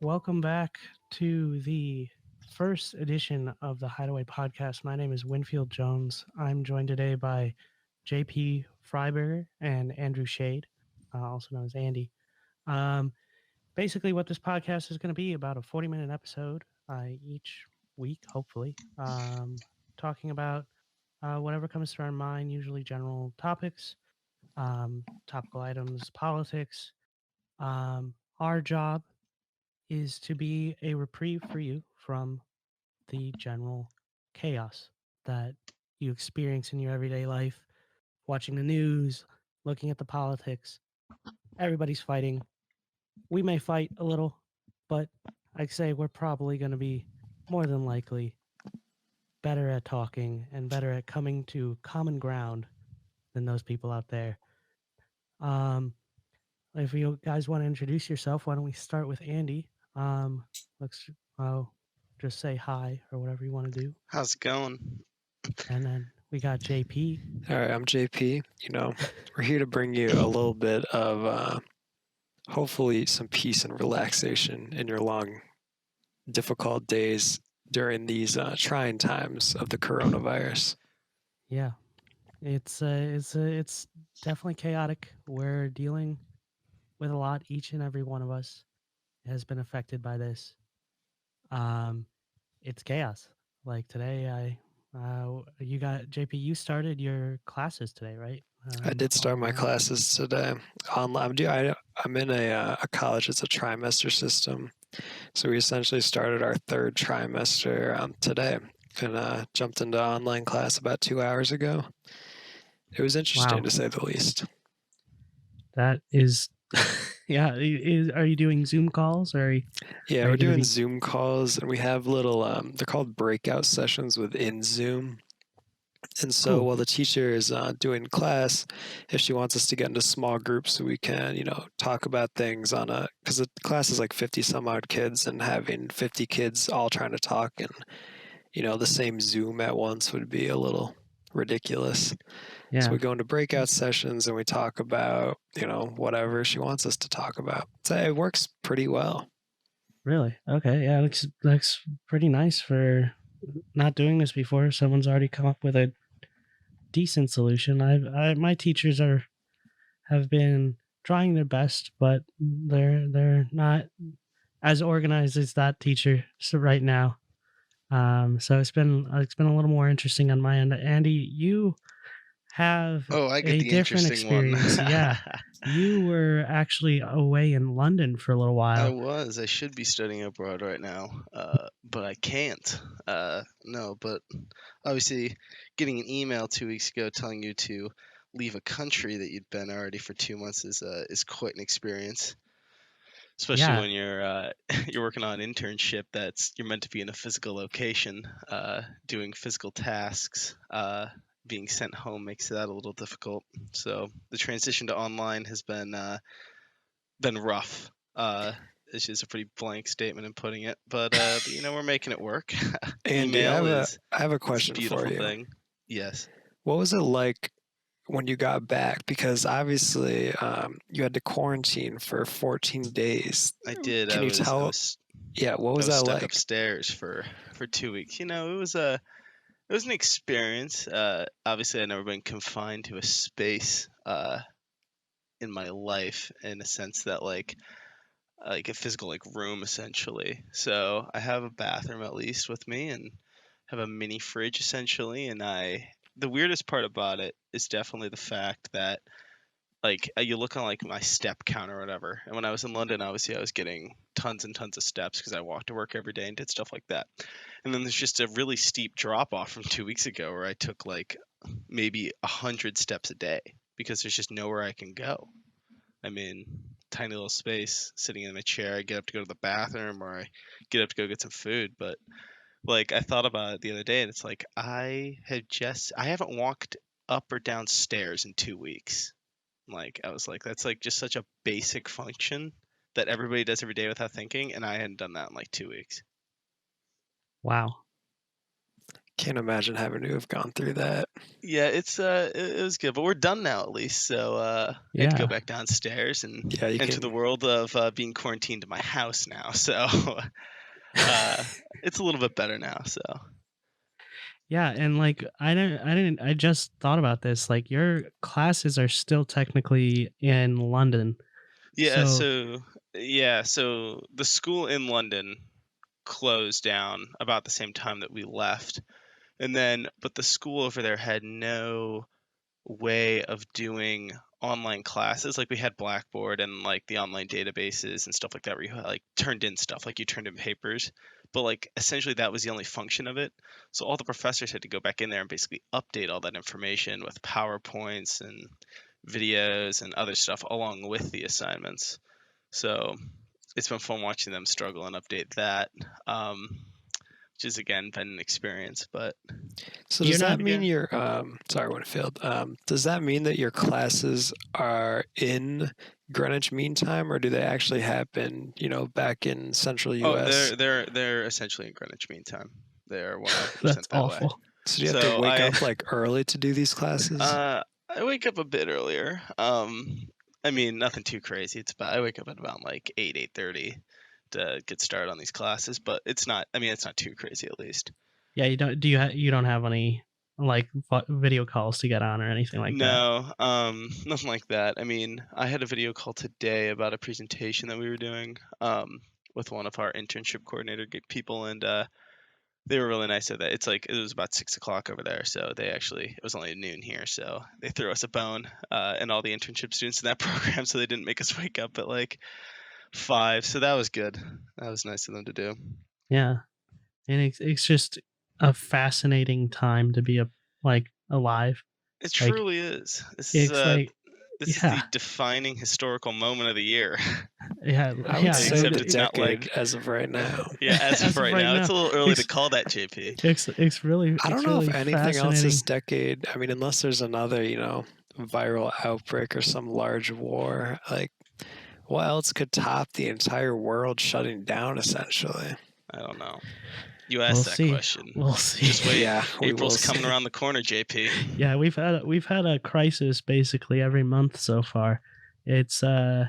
welcome back to the first edition of the Hideaway podcast. My name is Winfield Jones. I'm joined today by JP Fryberger and Andrew Shade, also known as Andy. Um, Basically, what this podcast is going to be about a 40-minute episode each week, hopefully, talking about whatever comes to our mind, usually general topics, topical items, politics. Our job is to be a reprieve for you from the general chaos that you experience in your everyday life, watching the news, looking at the politics. Everybody's fighting. We may fight a little, but I'd say we're probably going to be more than likely better at talking and better at coming to common ground than those people out there. Um, if you guys want to introduce yourself, why don't we start with Andy? Let's just say hi or whatever you want to do. How's it going? And then we got JP. All right, I'm JP. We're here to bring you a little bit of hopefully some peace and relaxation in your long, difficult days during these trying times of the coronavirus. Yeah, it's definitely chaotic. We're dealing with a lot. Each and every one of us has been affected by this. It's chaos. Like today, you got JP. You started your classes today, right? I did start my Online. classes today online. I'm in a college. It's a trimester system, so we essentially started our third trimester today, and jumped into online class about 2 hours ago. It was interesting Wow. to say the least. That is, yeah. Are you doing Zoom calls or? Yeah, Are we're you gonna doing be- Zoom calls, and we have little they're called breakout sessions within Zoom. And so Cool. while the teacher is doing class, if she wants us to get into small groups so we can, talk about things because the class is like 50 some odd kids, and having 50 kids all trying to talk and, the same Zoom at once would be a little ridiculous. Yeah. So we go into breakout sessions and we talk about, whatever she wants us to talk about. So it works pretty well. Really? Okay. Yeah. Looks pretty nice for not doing this before. Someone's already come up with a decent solution. My teachers have been trying their best, but they're not as organized as that teacher right now. So it's been a little more interesting on my end. Andy, you have I get a the different interesting one. experience. Yeah, you were actually away in London for a little I while. was. I should be studying abroad right now, but I can't. No, but obviously, getting an email 2 weeks ago telling you to leave a country that you'd been already for 2 months is quite an experience. Especially Yeah, when you're you're working on an internship you're meant to be in a physical location, doing physical tasks. Being sent home makes that a little difficult. So the transition to online has been rough. It's just a pretty blank statement in putting it, but we're making it work. Andy, Email I is have a a question for beautiful you. thing. Yes. What was it like when you got back? Because obviously you had to quarantine for 14 days. I did. Can I you was I tell? was Yeah, what I was was that stuck like? upstairs for 2 weeks. It was an experience. Obviously, I've never been confined to a space in my life in a sense that like a physical like room essentially. So I have a bathroom at least with me and have a mini fridge essentially. And the weirdest part about it is definitely the fact that you look on like my step count or whatever. And when I was in London, obviously I was getting tons and tons of steps because I walked to work every day and did stuff like that. And then there's just a really steep drop off from 2 weeks ago where I took like maybe 100 steps a day because there's just nowhere I can go. I mean, tiny little space, sitting in my chair. I get up to go to the bathroom or I get up to go get some food. But like I thought about it the other day and it's like I haven't walked up or down stairs in 2 weeks. Like I was like, that's like just such a basic function that everybody does every day without thinking, and I hadn't done that in like 2 weeks. wow. Can't imagine having to have gone through that. Yeah, it was good, but we're done now at least. So I had to go Yeah. back downstairs and Yeah, you into the can. world of being quarantined in my house now. So it's a little bit better now. So Yeah, and like I just thought about this. Like your classes are still technically in London. yeah, So so the school in London closed down about the same time that we left, and then but the school over there had no way of doing online classes. Like we had Blackboard and like the online databases and stuff like that where you like turned in stuff, like you turned in papers. But like essentially that was the only function of it. So all the professors had to go back in there and basically update all that information with PowerPoints and videos and other stuff along with the assignments. So it's been fun watching them struggle and update that. Which has again been an experience, but So You're does that not- mean your sorry, Winfield. Does that mean that your classes are in Greenwich Mean Time, or do they actually happen, back in Central oh, US? they're essentially in Greenwich Mean Time. They're 100% that's that way. awful. So do you have So to wake up like early to do these classes? I wake up a bit earlier. I mean, nothing too crazy. I wake up at about like 8:30 to get started on these classes, but it's not. I mean, it's not too crazy at least. Yeah, you don't you don't have any like video calls to get on or anything like that. No, nothing like that. I mean, I had a video call today about a presentation that we were doing with one of our internship coordinator people, and they were really nice at that. It's like it was about 6 o'clock over there, so it was only noon here, so they threw us a bone and all the internship students in that program, so they didn't make us wake up at like 5. So that was good. That was nice of them to do. Yeah. And it's just a fascinating time to be alive. It Like, truly is. This It's is like this is yeah. the defining historical moment of the year. Yeah, I would yeah, say except the it's not decade like- as of right now. Yeah, as of right now, it's a little early to It's- call that, JP. it's really I don't it's know really if anything else fascinating. this decade. I mean, unless there's another, viral outbreak or some large war, like what else could top the entire world shutting down essentially? I don't know. You asked We'll that see. question. We'll see. Just wait. Yeah, we April's will coming see. around the corner, JP. Yeah, we've had a crisis basically every month so far. It's I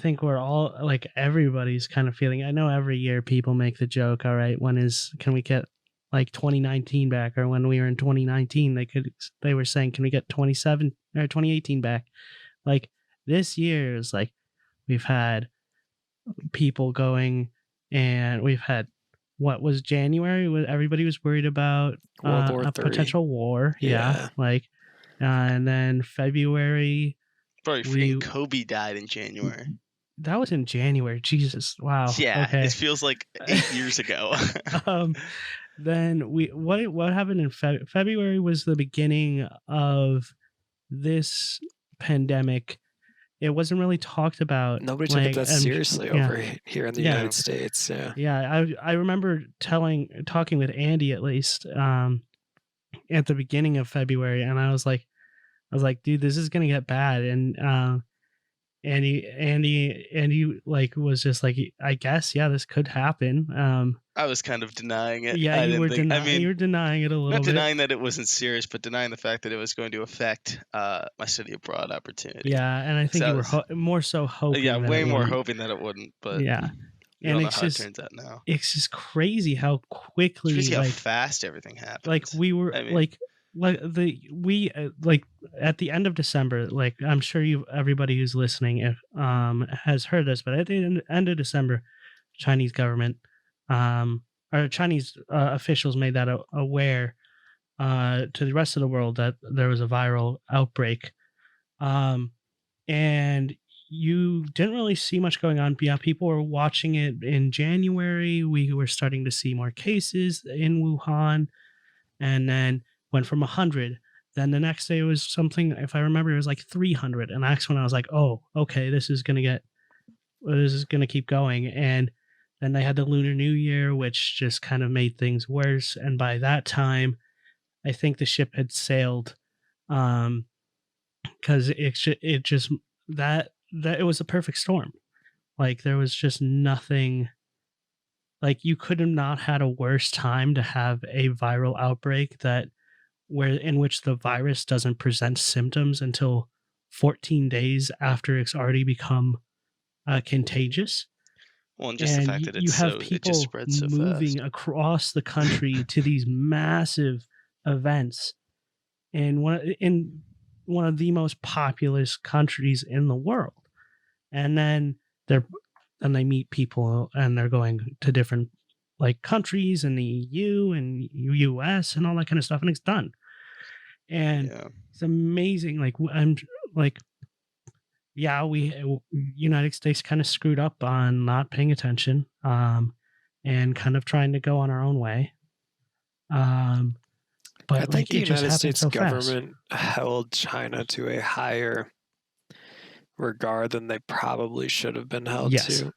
think we're all like everybody's kind of feeling. I know every year people make the joke, all right, can we get like 2019 back, or when we were in 2019 they were saying can we get 27 or 2018 back. Like this year is like we've had people going, and we've had what was January when everybody was worried about World War a III. potential war. Yeah. And then February, Bro, freaking Kobe died in January. that was in January. Jesus, wow. Yeah, Okay. it feels like 8 years ago. Then what happened in February was the beginning of this pandemic. It wasn't really talked about. Nobody took it that seriously over here in the United States. Yeah. Yeah, I remember talking with Andy at least at the beginning of February, and I was like, dude, this is gonna get bad. And Andy like was just like, I guess, yeah, this could happen. I was kind of denying it. Yeah, you were denying it a little not bit. denying that it wasn't serious, but denying the fact that it was going to affect my study abroad opportunity. Yeah, and I think you were more so hoping. Yeah, way more wouldn't. hoping that it wouldn't. But yeah, you don't know how it turns out now. It's just crazy how quickly, it's crazy how fast everything happens. Like we were like at the end of December, like I'm sure everybody who's listening has heard this, but at the end of December, Chinese government or Chinese officials made that aware to the rest of the world that there was a viral outbreak, and you didn't really see much going on. Yeah, people were watching it in January. We were starting to see more cases in Wuhan, and then went from 100. Then the next day it was something, if I remember, it was like 300. And that's when I was like, oh, okay, this is going to keep going. And then they had the Lunar New Year, which just kind of made things worse. And by that time, I think the ship had sailed, because it just that it was a perfect storm. Like there was just nothing like you could have not had a worse time to have a viral outbreak that where in which the virus doesn't present symptoms until 14 days after it's already become contagious. Well, and just the And fact that you have it just people spreads so moving fast. across the country to these massive events in one of the most populous countries in the world. And then they meet people and they're going to different like countries in the EU and US and all that kind of stuff, and it's done. And Yeah. it's amazing. Like I'm like, yeah, United States kind of screwed up on not paying attention, and kind of trying to go on our own way. I But think like the it just United happened States so fast. government held China to a higher regard than they probably should have been held Yes. to.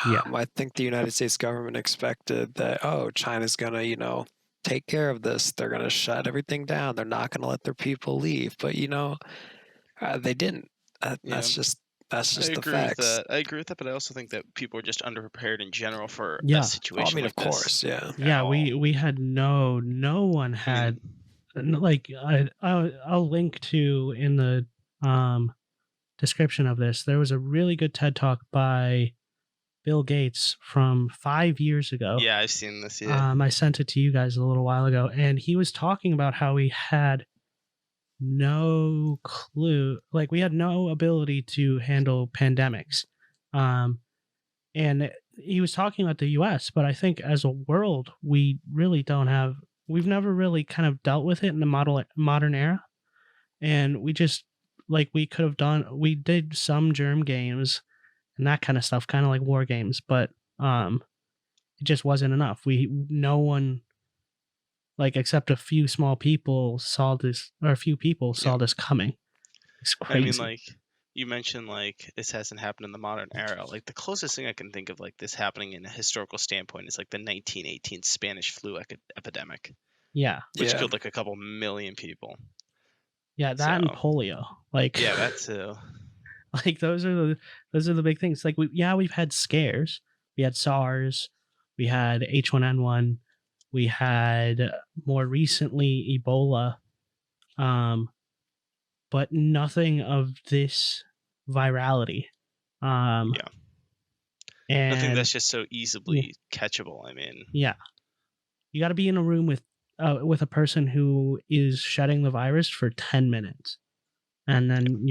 Yeah. I think the United States government expected that, oh, China's going to, take care of this. They're going to shut everything down. They're not going to let their people leave. But, they didn't. Yeah. That's just I the agree facts. with that. I agree with that, but I also think that people are just underprepared in general for Yeah. a situation I mean, like of course, this. yeah. Yeah, all. we had no one had like I'll link to in the description of this. There was a really good TED talk by Bill Gates from 5 years ago. Yeah, I've seen this. Yeah. I sent it to you guys a little while ago, and he was talking about how we had no clue, like we had no ability to handle pandemics. And he was talking about the US, but I think as a world, we really don't have, we've never really kind of dealt with it in the modern era. And we just, like, we did some germ games and that kind of stuff, kind of like war games, but it just wasn't enough. No one, like, except a few small people saw this, or a few people saw this coming. It's crazy. I mean, like, you mentioned, like, this hasn't happened in the modern era. Like, the closest thing I can think of, like, this happening in a historical standpoint is, like, the 1918 Spanish flu epidemic. Yeah. Which killed, like, a couple million people. Yeah, that and polio. Like, yeah, that too. Like, those are the big things. Like, we've had scares. We had SARS. We had H1N1. We had more recently Ebola. But nothing of this virality. Yeah. And nothing that's just so easily catchable. I mean, yeah, you got to be in a room with a person who is shedding the virus for 10 minutes, and then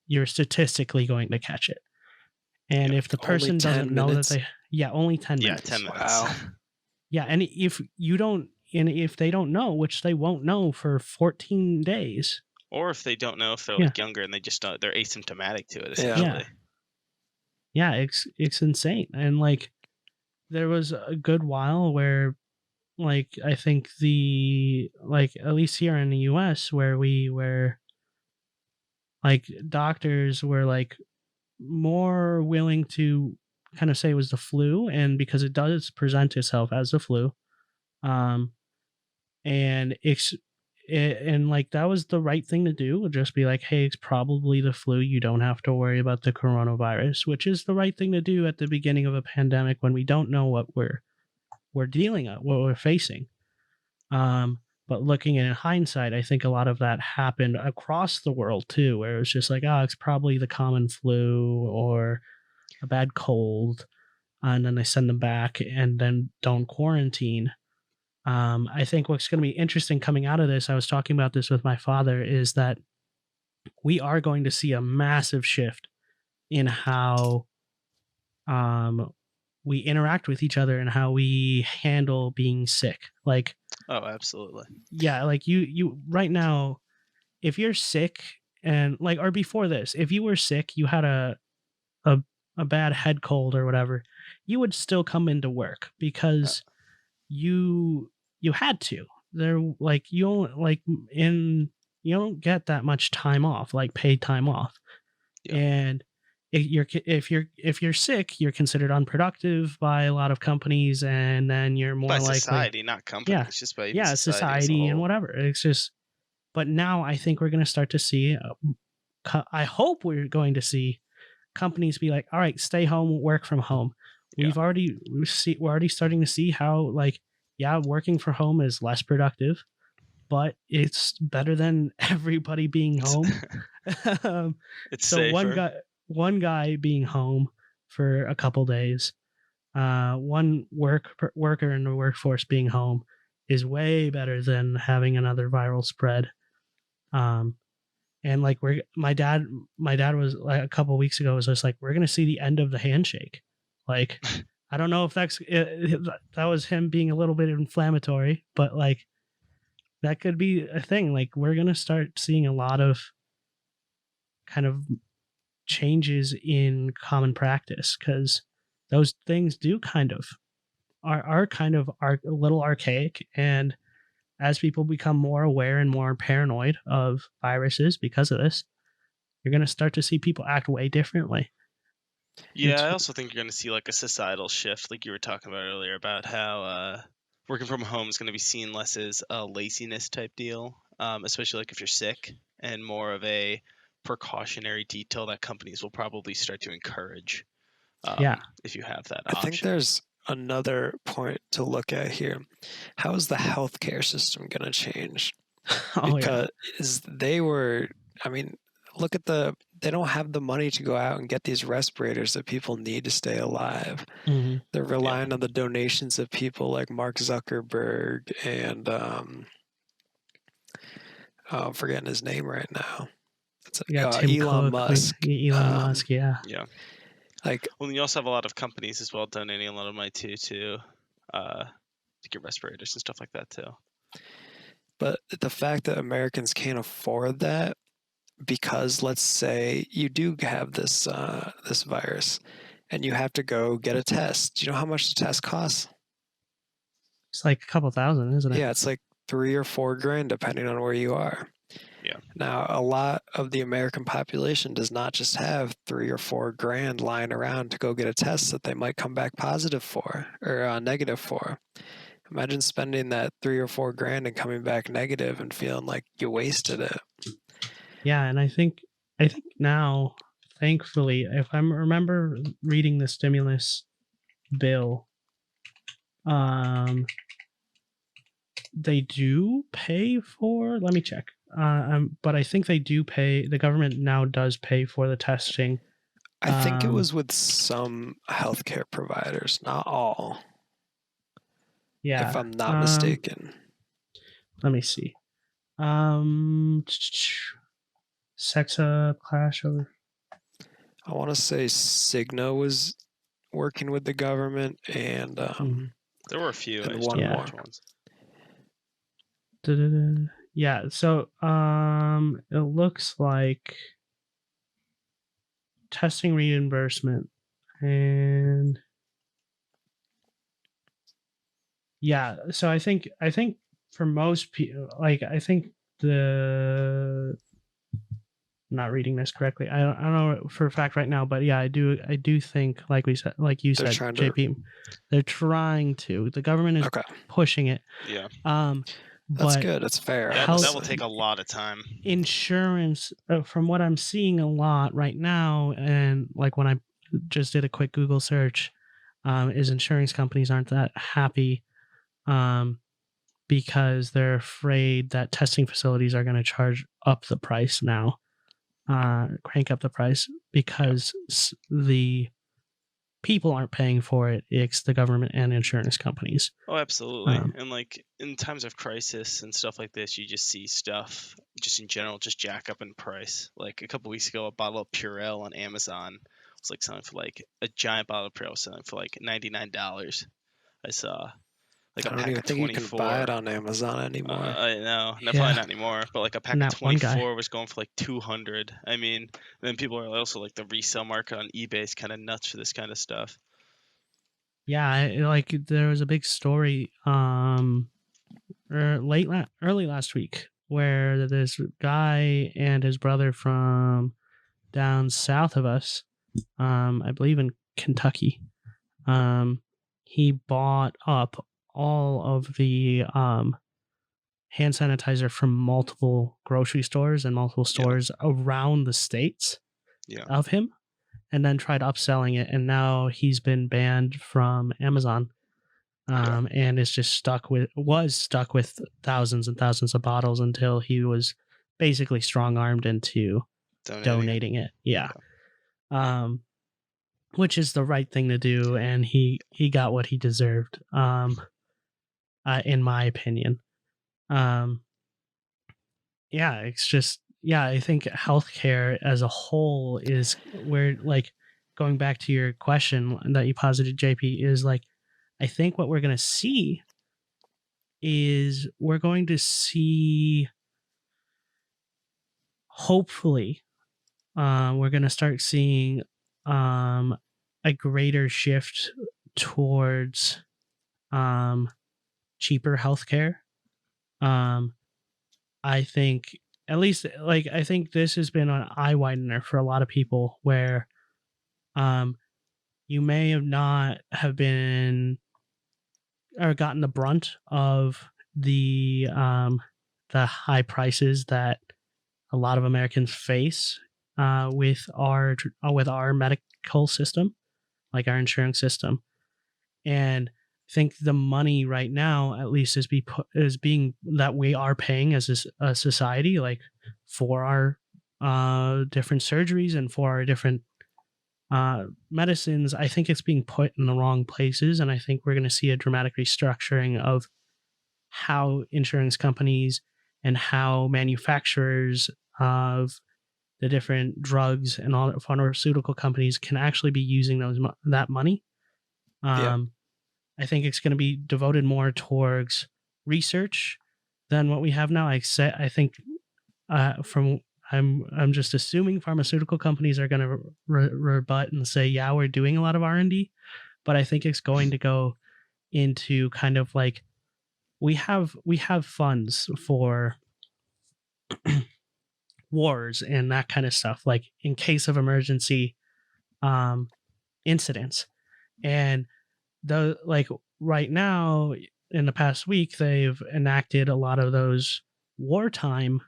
you're statistically going to catch it. And if the person doesn't know that only 10 minutes. Yeah, 10 minutes. Wow. Yeah, and if they don't know, which they won't know for 14 days. Or if they don't know, if they're like younger and they just don't, they're asymptomatic to it, essentially. Yeah, it's insane. And like, there was a good while where, like, I think at least here in the US, where we were, like, doctors were like more willing to kind of say it was the flu, and because it does present itself as the flu, and like that was the right thing to do. Just be like, hey, it's probably the flu. You don't have to worry about the coronavirus, which is the right thing to do at the beginning of a pandemic when we don't know what we're dealing with, what we're facing. But looking in hindsight, I think a lot of that happened across the world too, where it was just like, oh, it's probably the common flu or a bad cold, and then they send them back and then don't quarantine. I think what's going to be interesting coming out of this, I was talking about this with my father, is that we are going to see a massive shift in how we interact with each other and how we handle being sick. Like, oh, absolutely. Yeah, like you right now, if you're sick and like, or before this, if you were sick, you had a bad head cold or whatever, you would still come into work because you had to. They're like, you don't get that much time off, like paid time off. And if you're sick, you're considered unproductive by a lot of companies, and then you're more likely, society, not companies, just by society and whatever. It's just, but now I think we're going to start to see, I hope we're going to see companies be like, all right, stay home, work from home. Yeah. we're already starting to see how, like, yeah, working from home is less productive, but it's better than everybody being home. It's So safer. one guy being home for a couple days, one worker in the workforce being home is way better than having another viral spread. And like my dad was like a couple weeks ago was just like, we're gonna see the end of the handshake. Like, I don't know if that was him being a little bit inflammatory, but like that could be a thing. Like, we're gonna start seeing a lot of kind of changes in common practice, because those things do kind of are a little archaic. And as people become more aware and more paranoid of viruses because of this, you're going to start to see people act way differently. Yeah, I also think you're going to see like a societal shift, like you were talking about earlier, about how working from home is going to be seen less as a laziness type deal, especially like if you're sick, and more of a precautionary detail that companies will probably start to encourage. Yeah. If you have that I option. think there's another point to look at here. How is the healthcare system going to change? Oh, yeah. Because look at they don't have the money to go out and get these respirators that people need to stay alive. Mhm. They're relying on the donations of people like Mark Zuckerberg and I'm forgetting his name right now. It's You got Tim Elon Cook, Musk. Elon Musk, yeah. Yeah. Like, well, you also have a lot of companies as well donating a lot of money to get respirators and stuff like that too. But the fact that Americans can't afford that, because let's say you do have this this virus and you have to go get a test. Do you know how much the test costs? It's like a couple thousand, isn't it? Yeah, it's like $3,000 or $4,000 depending on where you are. Yeah. Now, a lot of the American population does not just have $3,000 or $4,000 lying around to go get a test that they might come back positive for or negative for. Imagine spending that $3,000 or $4,000 and coming back negative and feeling like you wasted it. Yeah, and I think now, thankfully, if I remember reading the stimulus bill, they do pay for. Let me check. But I think they do pay. The government now does pay for the testing. I think it was with some healthcare providers, not all. Yeah, if I'm not mistaken. Let me see. Sexa clash over. I want to say Cigna was working with the government, and there were a few. And one more. Ones. Yeah, so it looks like testing reimbursement, and yeah, so I think for most people, like, I think I'm not reading this correctly. I don't know for a fact right now, but yeah, I do think, like you said, JP, they're trying to. The government is pushing it. Yeah. That's good. That's fair. That will take a lot of time. Insurance, from what I'm seeing a lot right now, and like when I just did a quick Google search, is insurance companies aren't that happy, because they're afraid that testing facilities are going to charge up the price now, crank up the price, because the people aren't paying for it. It's the government and insurance companies. Oh, absolutely. And like in times of crisis and stuff like this, you just see stuff just in general just jack up in price. Like a couple weeks ago, a bottle of Purell on Amazon was like selling for like a giant bottle of Purell was selling for like $99. I saw like a pack of 24. You can buy it on Amazon anymore. I know, probably not anymore. But like a pack of 24 was going for like 200. I mean, then people are also like the resale market on eBay is kind of nuts for this kind of stuff. Yeah, like there was a big story early last week where this guy and his brother from down south of us, I believe in Kentucky, he bought up all of the hand sanitizer from multiple grocery stores and multiple stores around the states of him, and then tried upselling it, and now he's been banned from Amazon. And is just stuck with thousands and thousands of bottles until he was basically strong-armed into donating it. Yeah. Which is the right thing to do, and he got what he deserved, in my opinion. Yeah, it's just, I think healthcare as a whole is where, like, going back to your question that you posited, JP, is like, I think what we're going to see is hopefully, we're going to start seeing a greater shift towards cheaper healthcare. I think, at least, like, I think this has been an eye widener for a lot of people, where you may have not have been or gotten the brunt of the high prices that a lot of Americans face with our medical system, like our insurance system. And I think the money right now, at least, is being that we are paying as a society, like, for our different surgeries and for our different medicines. I think it's being put in the wrong places, and I think we're going to see a dramatic restructuring of how insurance companies and how manufacturers of the different drugs and all the pharmaceutical companies can actually be using that money. I think it's going to be devoted more towards research than what we have now. I think I'm just assuming pharmaceutical companies are going to rebut and say, yeah, we're doing a lot of R&D, but I think it's going to go into kind of like, we have funds for wars and that kind of stuff, like in case of emergency incidents. And right now, in the past week, they've enacted a lot of those wartime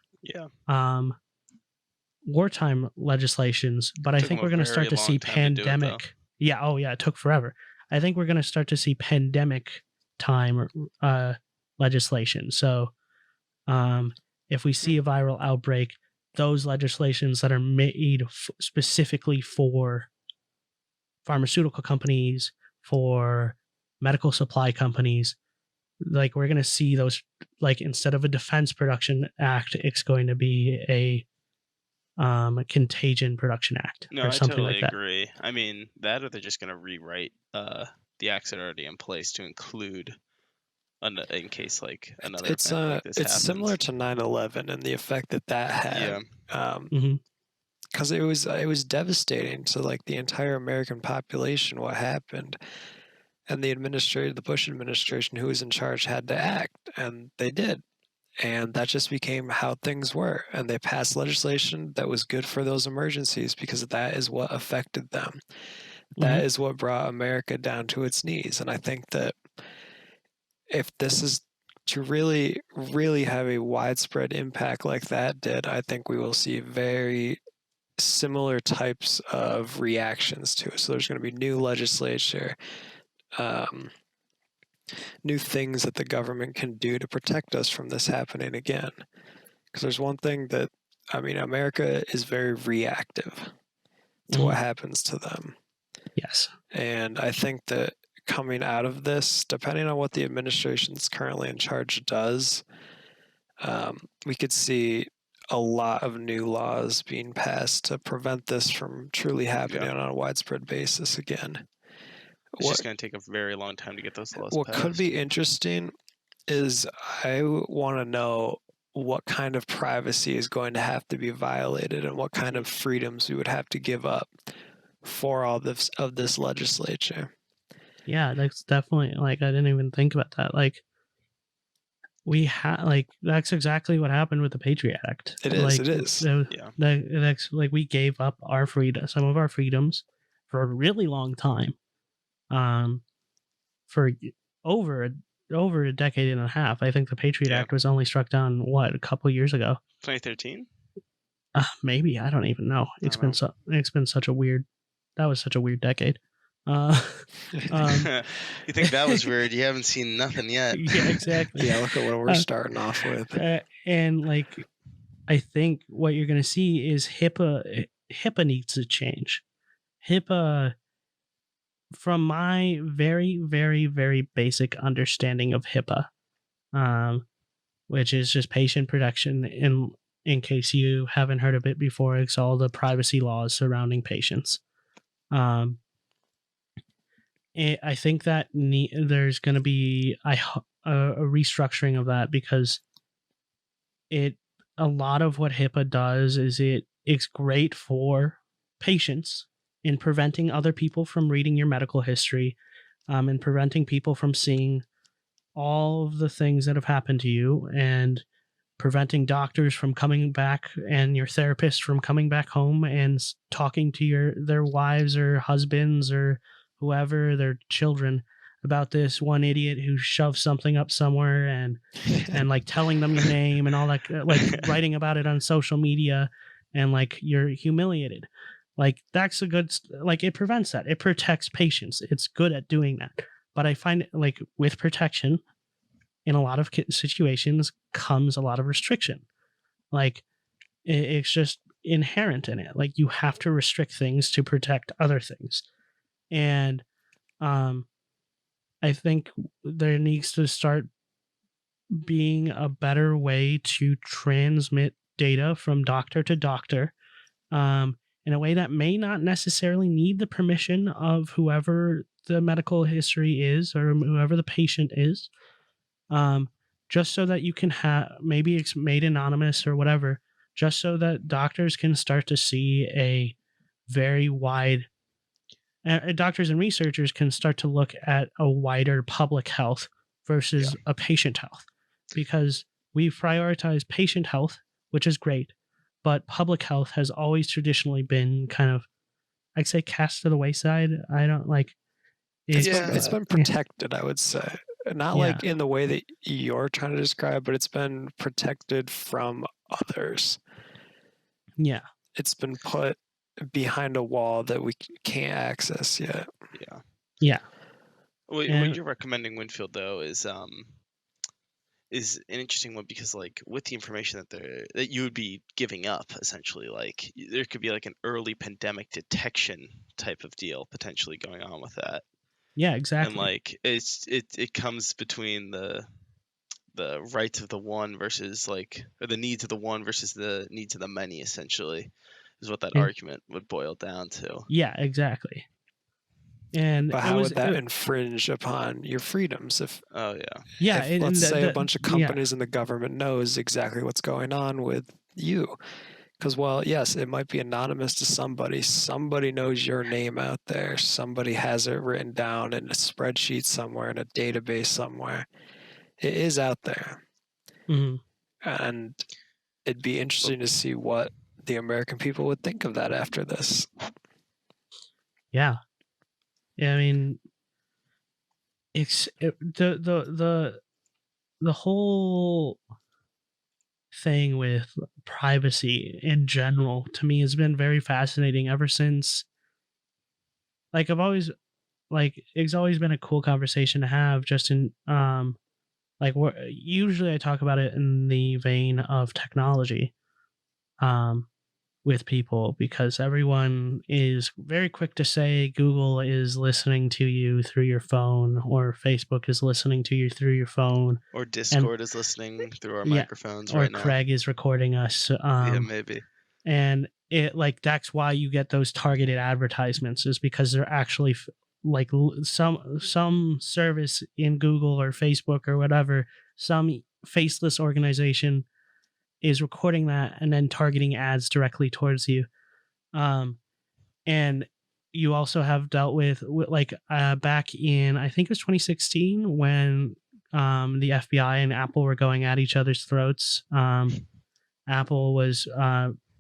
legislations, but I think we're going to start to see pandemic. It took forever. I think we're going to start to see pandemic time legislation. So if we see a viral outbreak, those legislations that are made specifically for pharmaceutical companies, for medical supply companies, like, we're going to see those, like, instead of a Defense Production Act, it's going to be a Contagion Production Act or something like that. I totally agree. I mean, that, or they're just going to rewrite the acts that are already in place to include in case, like, another event like this happens. It's similar to 9/11 and the effect that had. Because it was devastating to, like, the entire American population what happened, and the Bush administration, who was in charge, had to act, and they did. And that just became how things were. And they passed legislation that was good for those emergencies because that is what affected them. That is what brought America down to its knees. And I think that if this is to really, really have a widespread impact like that did, I think we will see very similar types of reactions to it. So there's going to be new legislature, new things that the government can do to protect us from this happening again. Because there's one thing that, I mean, America is very reactive to what happens to them. Yes. And I think that coming out of this, depending on what the administration that's currently in charge does, we could see a lot of new laws being passed to prevent this from truly happening on a widespread basis again. It's just going to take a very long time to get those laws passed. What could be interesting is I want to know what kind of privacy is going to have to be violated and what kind of freedoms we would have to give up for all of this legislature. Yeah, that's definitely, like, I didn't even think about that. Like, that's exactly what happened with the Patriot Act. It is. That's like, we gave up some of our freedoms for a really long time. For over a decade and a half. I think the Patriot Act was only struck down a couple years ago. 2013? Maybe, I don't even know. It's been such a weird that was such a weird decade. Um, You think that was weird? You haven't seen nothing yet. yeah, exactly. Yeah, look at what we're starting off with. And like, I think what you're going to see is HIPAA needs to change. HIPAA, from my very, very, very basic understanding of HIPAA, which is just patient protection. In case you haven't heard of it before, it's all the privacy laws surrounding patients. I think that there's going to be a restructuring of that, because a lot of what HIPAA does is it's great for patients in preventing other people from reading your medical history, and preventing people from seeing all of the things that have happened to you, and preventing doctors from coming back and your therapist from coming back home and talking to their wives or husbands or whoever, their children, about this one idiot who shoved something up somewhere, and like telling them your name and all that, like writing about it on social media, and like you're humiliated. Like that's a good, like it prevents that. It protects patients. It's good at doing that. But I find like with protection, in a lot of situations comes a lot of restriction. Like it's just inherent in it. Like you have to restrict things to protect other things. And I think there needs to start being a better way to transmit data from doctor to doctor, in a way that may not necessarily need the permission of whoever the medical history is or whoever the patient is, just so that you can have, maybe it's made anonymous or whatever, just so that doctors can start to see a very wide, doctors and researchers can start to look at a wider public health versus a patient health, because we prioritize patient health, which is great, but public health has always traditionally been kind of, I'd say, cast to the wayside. I don't like it's been protected, I would say. Not like in the way that you're trying to describe, but it's been protected from others. Yeah. It's been put behind a wall that we can't access yet. Yeah. What you're recommending, Winfield, though, is an interesting one, because like with the information that you would be giving up, essentially, like there could be like an early pandemic detection type of deal potentially going on with that. Yeah, exactly. And like it comes between the rights of the one versus like, or the needs of the one versus the needs of the many, essentially, is what that argument would boil down to. Yeah, exactly. And but how would that infringe upon your freedoms if let's say a bunch of companies and the government knows exactly what's going on with you? Because, well, yes, it might be anonymous to somebody. Somebody knows your name out there. Somebody has it written down in a spreadsheet somewhere, in a database somewhere. It is out there. Mm-hmm. And it'd be interesting to see what the American people would think of that after this. Yeah. I mean, the whole thing with privacy in general, to me, has been very fascinating ever since, like, it's always been a cool conversation to have, just in like, usually I talk about it in the vein of technology with people, because everyone is very quick to say Google is listening to you through your phone, or Facebook is listening to you through your phone, or Discord is listening through our microphones right now, or Craig is recording us. Maybe. And it, like, that's why you get those targeted advertisements, is because they're actually like some service in Google or Facebook or whatever, some faceless organization is recording that and then targeting ads directly towards you. And you also have dealt with like back in, I think it was 2016, when the FBI and Apple were going at each other's throats. Apple was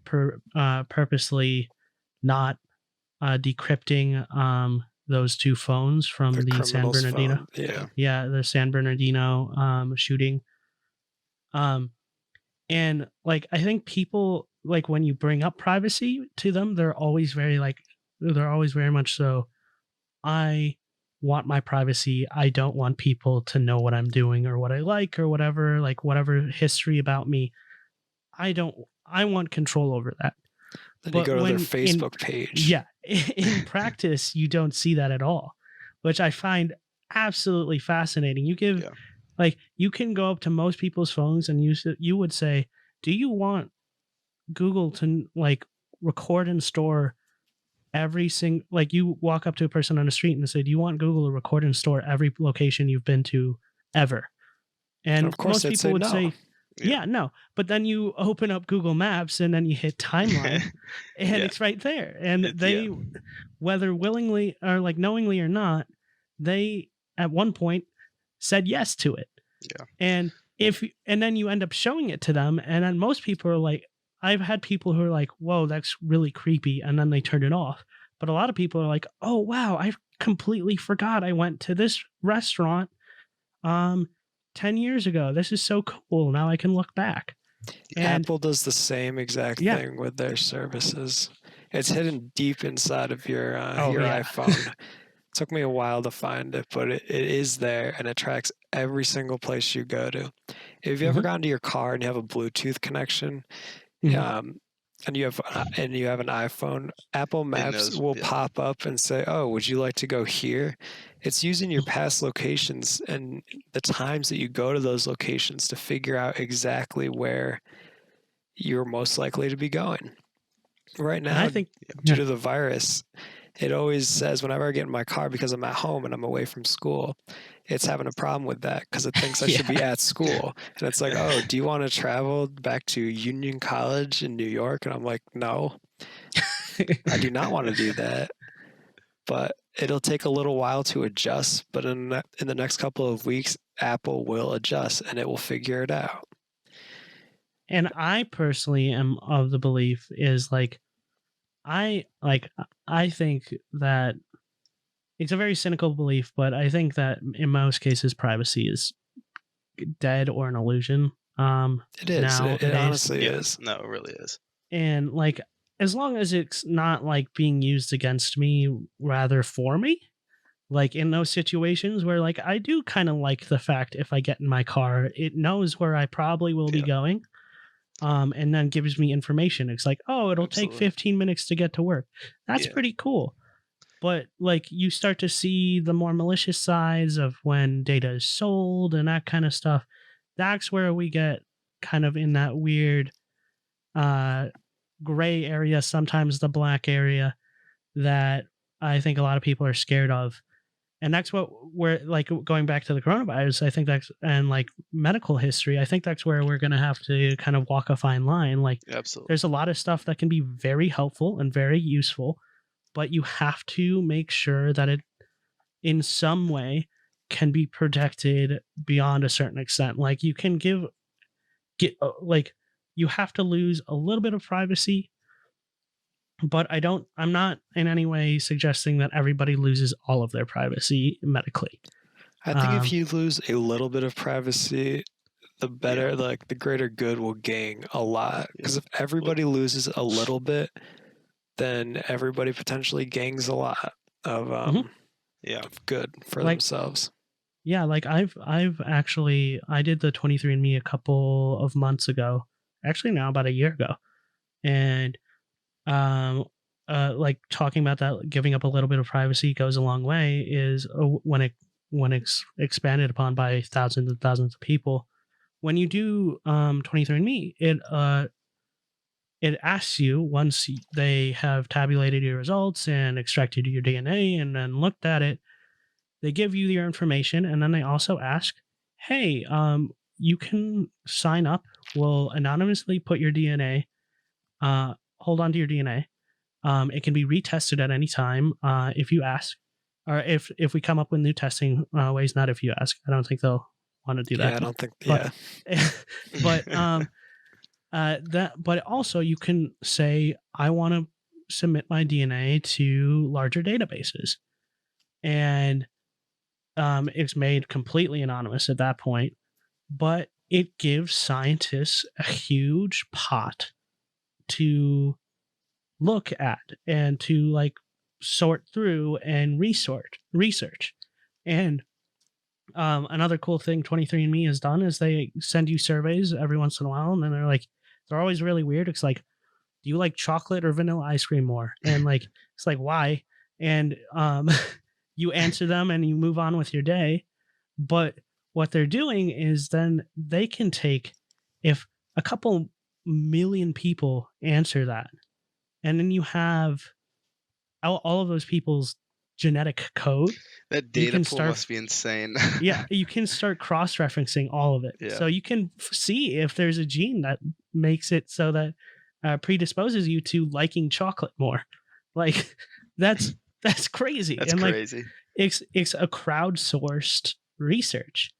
purposely not decrypting those two phones from the San Bernardino. The San Bernardino shooting. And like, I think people, like, when you bring up privacy to them, they're always very like, they're always very much so, I want my privacy. I don't want people to know what I'm doing or what I like or whatever, like whatever history about me. I want control over that. Then you But go to their when Facebook page. yeah, in practice, you don't see that at all, which I find absolutely fascinating. You give, Yeah. like, you can go up to most people's phones and you would say, do you want Google to like record and store every single, like you walk up to a person on the street and say, do you want Google to record and store every location you've been to ever? And And of course most they'd people say would no. say, yeah, no. But then you open up Google Maps and then you hit timeline and Yeah. it's right there. And It's- they, yeah. whether willingly or like knowingly or not, they at one point said yes to it. Yeah. And and then you end up showing it to them. And then most people are like, I've had people who are like, whoa, that's really creepy. And then they turn it off. But a lot of people are like, oh, wow, I completely forgot I went to this restaurant 10 years ago. This is so cool. Now I can look back. And Apple does the same exact Yeah. thing with their services. It's hidden deep inside of your yeah. iPhone. Took me a while to find it, but it is there, and it tracks every single place you go to. If you ever gone to your car and you have a Bluetooth connection, and you have an iPhone, Apple Maps knows, will yeah. pop up and say, "Oh, would you like to go here?" It's using your past locations and the times that you go to those locations to figure out exactly where you're most likely to be going. Right And now, I think due to the virus, it always says whenever I get in my car, because I'm at home and I'm away from school, it's having a problem with that because it thinks I should be at school. And it's like, oh, do you want to travel back to Union College in New York? And I'm like, no, I do not want to do that. But it'll take a little while to adjust. But in the next couple of weeks, Apple will adjust and it will figure it out. And I personally am of the belief is like, I think that it's a very cynical belief, but I think that in most cases privacy is dead or an illusion. It is. Nowadays. It honestly Yeah. is. No, it really is. And like, as long as it's not like being used against me, rather for me, like in those situations where like I do kind of like the fact if I get in my car, it knows where I probably will be going. And then gives me information. It's like, oh, it'll take 15 minutes to get to work. That's pretty cool. But like you start to see the more malicious sides of when data is sold and that kind of stuff. That's where we get kind of in that weird gray area, sometimes the black area that I think a lot of people are scared of. And that's what we're like going back to the coronavirus. I think that's, and like medical history, I think that's where we're going to have to kind of walk a fine line. Like, Absolutely. there's a lot of stuff that can be very helpful and very useful, but you have to make sure that it in some way can be protected beyond a certain extent. Like, you can like, you have to lose a little bit of privacy, but I'm not in any way suggesting that everybody loses all of their privacy medically. I think if you lose a little bit of privacy, the better, like the greater good will gain a lot. Because if everybody loses a little bit, then everybody potentially gains a lot of of good for themselves. Yeah, like I've actually, I did the 23andMe a couple of months ago, actually now about a year ago, and like talking about that, giving up a little bit of privacy goes a long way. Is when it's expanded upon by thousands and thousands of people. When you do 23andMe, it asks you, once they have tabulated your results and extracted your DNA and then looked at it, they give you your information, and then they also ask, hey, you can sign up. We'll anonymously put your DNA, hold on to your DNA. It can be retested at any time if you ask, or if we come up with new testing ways. Not if you ask. I don't think they'll want to do that. Yeah, I don't think. But also you can say, I want to submit my DNA to larger databases, and it's made completely anonymous at that point. But it gives scientists a huge pot to look at and to like sort through and research. And another cool thing 23andMe has done is they send you surveys every once in a while, and then they're always really weird. It's like, do you like chocolate or vanilla ice cream more? And like, it's like, why? And you answer them and you move on with your day. But what they're doing is then they can take, if a couple million people answer that, and then you have all of those people's genetic code, That you data can pool start must be insane. yeah, you can start cross-referencing all of it. Yeah. So you can see if there's a gene that makes it so that predisposes you to liking chocolate more. Like that's crazy. That's and crazy. Like it's a crowdsourced research.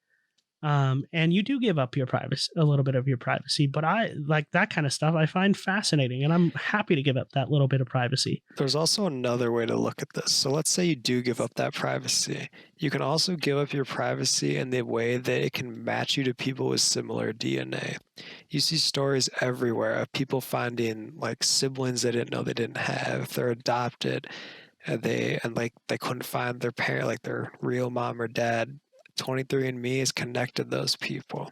And you do give up your privacy, a little bit of your privacy, but I like that kind of stuff. I find fascinating, and I'm happy to give up that little bit of privacy. There's also another way to look at this. So let's say you do give up that privacy. You can also give up your privacy in the way that it can match you to people with similar DNA. You see stories everywhere of people finding like siblings they didn't know they didn't have. If they're adopted, and they couldn't find their parent, like their real mom or dad. 23andMe has connected those people.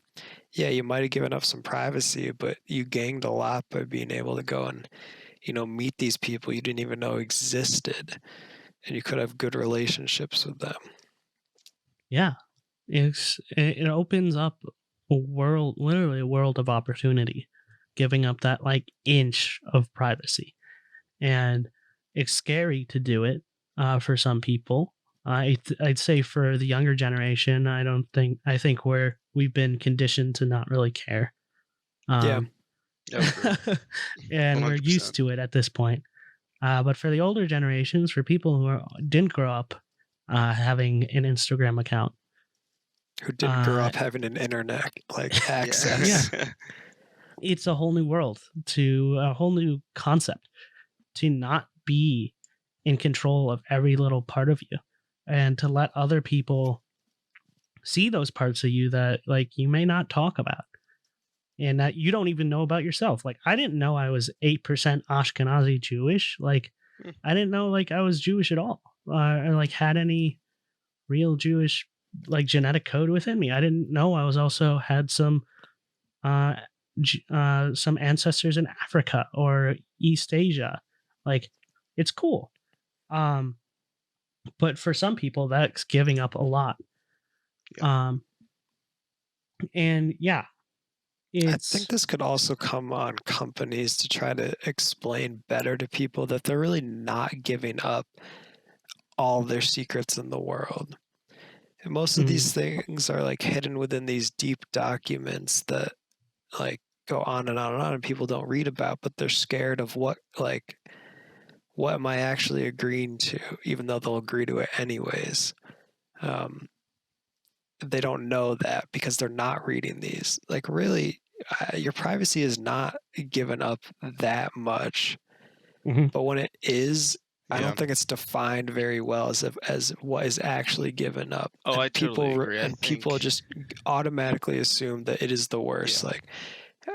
Yeah, you might have given up some privacy, but you gained a lot by being able to go and, meet these people you didn't even know existed, and you could have good relationships with them. Yeah, it opens up literally a world of opportunity, giving up that like inch of privacy, and it's scary to do it for some people. I'd say for the younger generation, I think we've been conditioned to not really care. Yeah. And we're 100%. used to it at this point. But for the older generations, for people who didn't grow up having an Instagram account, who didn't grow up having an internet like access. Yeah. It's a whole new world, a whole new concept, to not be in control of every little part of you, and to let other people see those parts of you that like you may not talk about, and that you don't even know about yourself. Like I didn't know I was 8% Ashkenazi Jewish. Like I didn't know like I was Jewish at all, or like had any real Jewish like genetic code within me. I didn't know I was also had some ancestors in Africa or East Asia. Like it's cool. But for some people that's giving up a lot. Yeah. And yeah, I think this could also come on companies to try to explain better to people that they're really not giving up all their secrets in the world. And most of these things are like hidden within these deep documents that like go on and on and on, and people don't read about, but they're scared of what am I actually agreeing to, even though they'll agree to it anyways. They don't know that because they're not reading these. Like really, your privacy is not given up that much, but when it is, I don't think it's defined very well as what is actually given up. Oh, and I totally agree. People just automatically assume that it is the worst. Yeah. Like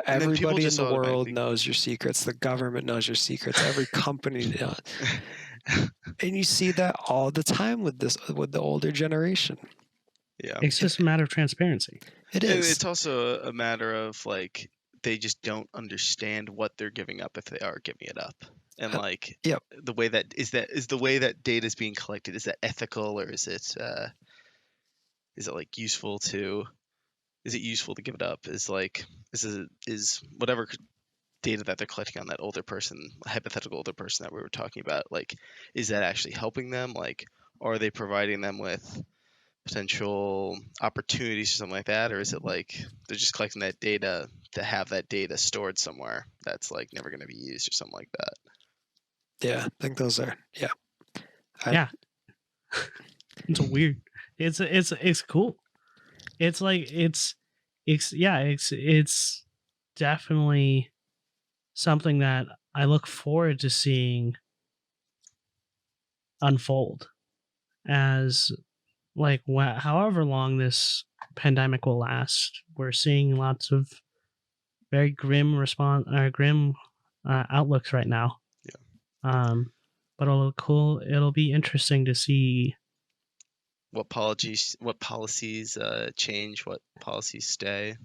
everybody in the world automatically knows your secrets. The government knows your secrets. Every company knows. And you see that all the time with the older generation. Yeah. It's just a matter of transparency. It is. It's also a matter of like they just don't understand what they're giving up if they are giving it up. And like the way that is the way that data is being collected, is that ethical, or is it like useful to give it up? Is whatever data that they're collecting on that older person, hypothetical older person that we were talking about, like is that actually helping them? Like are they providing them with potential opportunities or something like that, or is it like they're just collecting that data to have that data stored somewhere that's like never going to be used or something like that? Yeah, I think those are yeah. It's weird. It's cool. It's like it's definitely something that I look forward to seeing unfold as like however long this pandemic will last. We're seeing lots of very grim outlooks right now. Yeah. but it'll be interesting to see what policies change, what policies stay.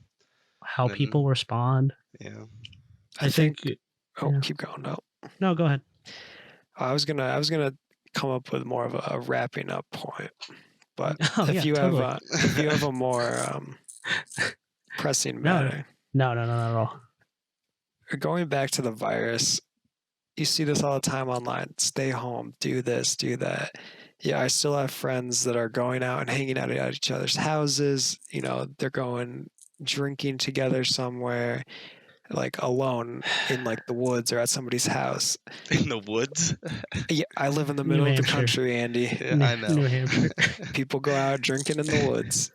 how Then- people respond. Yeah. I think. Oh, yeah. keep going. No, go ahead. I was gonna come up with more of a wrapping up point, but Oh, if yeah, you totally. have a more pressing matter, No, not at all. going back to the virus, you see this all the time online. Stay home, do this, do that. Yeah, I still have friends that are going out and hanging out at each other's houses. You know, they're going drinking together somewhere, like alone in like the woods or at somebody's house. In the woods? Yeah, I live in the New middle of the Hampshire. country, Andy. Yeah, I know. New Hampshire. People go out drinking in the woods.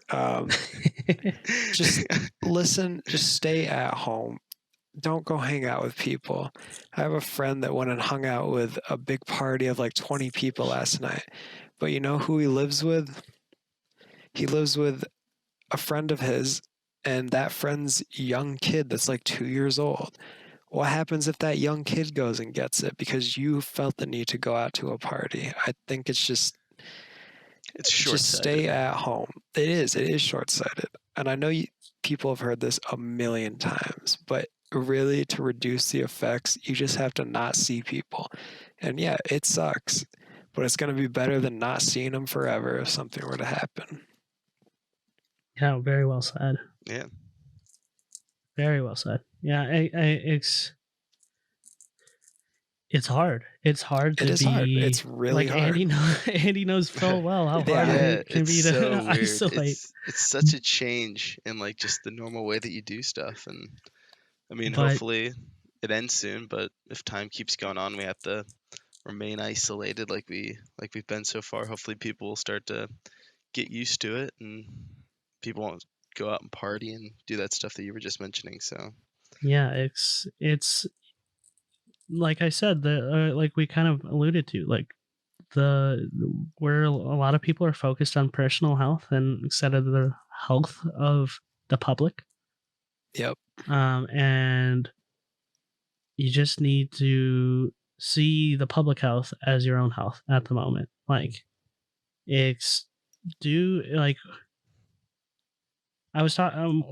Just listen, just stay at home. Don't go hang out with people. I have a friend that went and hung out with a big party of like 20 people last night. But you know who he lives with? He lives with a friend of his, and that friend's young kid that's like 2 years old. What happens if that young kid goes and gets it because you felt the need to go out to a party? I think it's just short-sighted. Just stay at home. It is short-sighted. And I know people have heard this a million times, but really to reduce the effects, you just have to not see people. And yeah, it sucks, but it's going to be better than not seeing them forever if something were to happen. Yeah, very well said. Yeah. Very well said. Yeah, it's hard. It's hard to be. Hard. It's really like hard. Andy knows full well how hard it can be to so isolate. It's such a change in like just the normal way that you do stuff, and I mean, hopefully it ends soon. But if time keeps going on, we have to remain isolated like we've been so far. Hopefully, people will start to get used to it, and people won't go out and party and do that stuff that you were just mentioning. So yeah, it's like I said, like we kind of alluded to, like where a lot of people are focused on personal health and instead of the health of the public. Yep. And you just need to see the public health as your own health at the moment. Like, I was talking.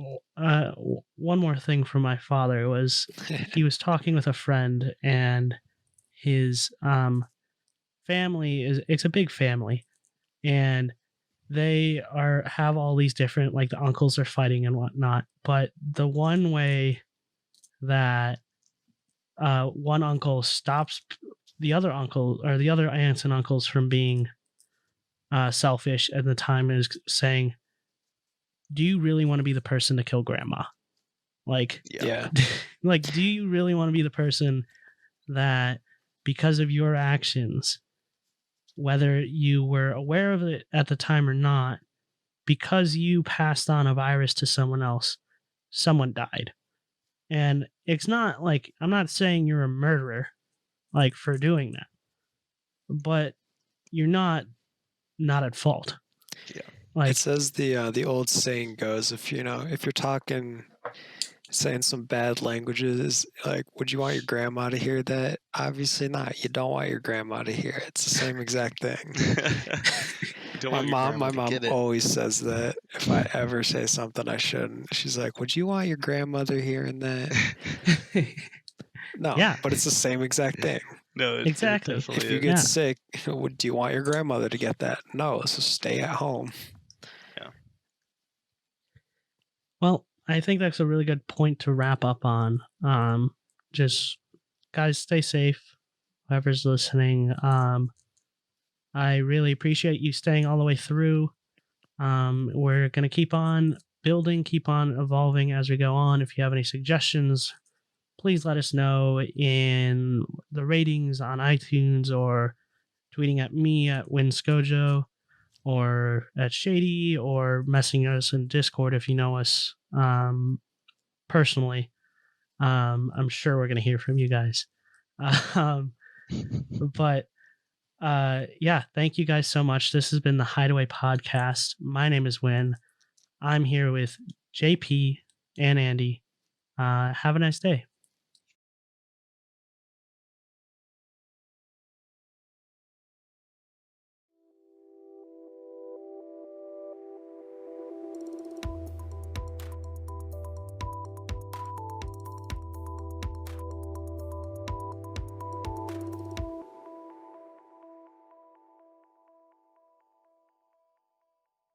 One more thing from my father was he was talking with a friend, and his family it's a big family, and they have all these different, like, the uncles are fighting and whatnot. But the one way that one uncle stops the other uncle or the other aunts and uncles from being selfish at the time is saying, do you really want to be the person to kill grandma? Like, Yeah. like, do you really want to be the person that, because of your actions, whether you were aware of it at the time or not, because you passed on a virus to someone else, someone died? And it's not like, I'm not saying you're a murderer, like, for doing that, but you're not at fault. Yeah. Like, it says the old saying goes, if you're talking, saying some bad languages, like, would you want your grandma to hear that? Obviously not. You don't want your grandma to hear it. It's the same exact thing. My mom always says that if I ever say something I shouldn't, she's like, would you want your grandmother hearing that? No, yeah, but it's the same exact thing. No, exactly. If you get sick, do you want your grandmother to get that? No, so stay at home. Yeah. Well, I think that's a really good point to wrap up on. Just, guys, stay safe. Whoever's listening, I really appreciate you staying all the way through. We're going to keep on building, keep on evolving as we go on. If you have any suggestions, please let us know in the ratings on iTunes, or tweeting at me at WinScojo, or at Shady, or messaging us in Discord if you know us personally. I'm sure we're going to hear from you guys. But yeah, thank you guys so much. This has been the Hideaway Podcast. My name is Win. I'm here with JP and Andy. Have a nice day.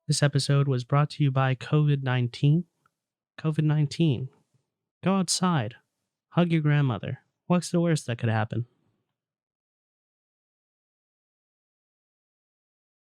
This episode was brought to you by COVID-19. COVID-19. Go outside. Hug your grandmother. What's the worst that could happen?